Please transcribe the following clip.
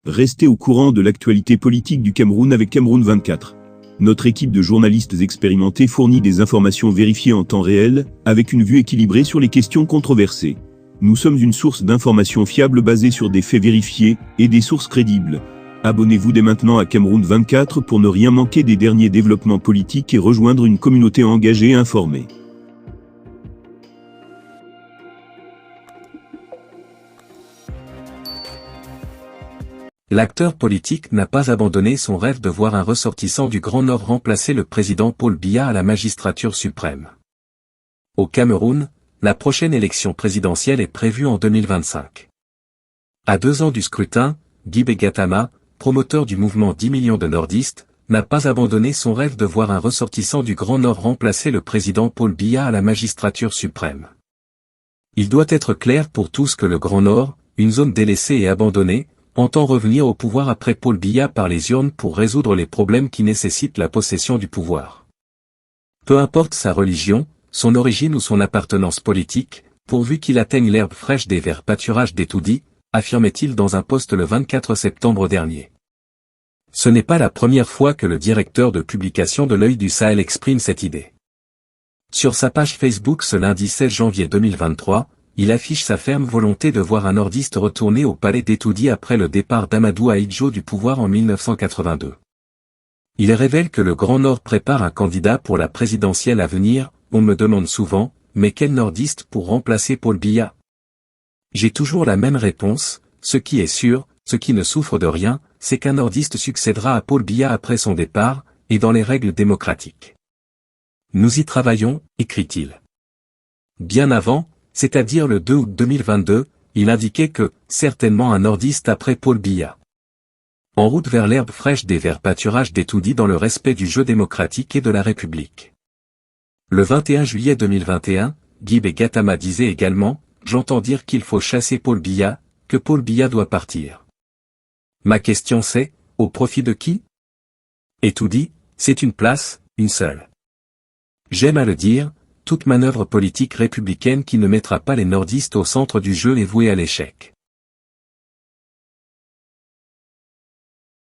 Restez au courant de l'actualité politique du Cameroun avec Cameroun 24. Notre équipe de journalistes expérimentés fournit des informations vérifiées en temps réel, avec une vue équilibrée sur les questions controversées. Nous sommes une source d'informations fiables basée sur des faits vérifiés et des sources crédibles. Abonnez-vous dès maintenant à Cameroun 24 pour ne rien manquer des derniers développements politiques et rejoindre une communauté engagée et informée. L'acteur politique n'a pas abandonné son rêve de voir un ressortissant du Grand Nord remplacer le président Paul Biya à la magistrature suprême. Au Cameroun, la prochaine élection présidentielle est prévue en 2025. À 2 ans du scrutin, Guy Gatama, promoteur du mouvement 10 millions de nordistes, n'a pas abandonné son rêve de voir un ressortissant du Grand Nord remplacer le président Paul Biya à la magistrature suprême. Il doit être clair pour tous que le Grand Nord, une zone délaissée et abandonnée, entend revenir au pouvoir après Paul Biya par les urnes pour résoudre les problèmes qui nécessitent la possession du pouvoir. Peu importe sa religion, son origine ou son appartenance politique, pourvu qu'il atteigne l'herbe fraîche des verts pâturages d'Etoudi, affirmait-il dans un post le 24 septembre dernier. Ce n'est pas la première fois que le directeur de publication de l'Œil du Sahel exprime cette idée. Sur sa page Facebook ce lundi 16 janvier 2023, il affiche sa ferme volonté de voir un nordiste retourner au palais d'Etoudi après le départ d'Amadou Ahidjo du pouvoir en 1982. Il révèle que le Grand Nord prépare un candidat pour la présidentielle à venir. On me demande souvent, mais quel nordiste pour remplacer Paul Biya? J'ai toujours la même réponse, ce qui est sûr, ce qui ne souffre de rien, c'est qu'un nordiste succédera à Paul Biya après son départ, et dans les règles démocratiques. Nous y travaillons, écrit-il. Bien avant, c'est-à-dire le 2 août 2022, il indiquait que, certainement un nordiste après Paul Biya. En route vers l'herbe fraîche des verts pâturages d'Etoudi dans le respect du jeu démocratique et de la République. Le 21 juillet 2021, Guy Gatama disait également, « J'entends dire qu'il faut chasser Paul Biya, que Paul Biya doit partir. » Ma question c'est, au profit de qui? Etoudi, c'est une place, une seule. J'aime à le dire, toute manœuvre politique républicaine qui ne mettra pas les nordistes au centre du jeu est vouée à l'échec.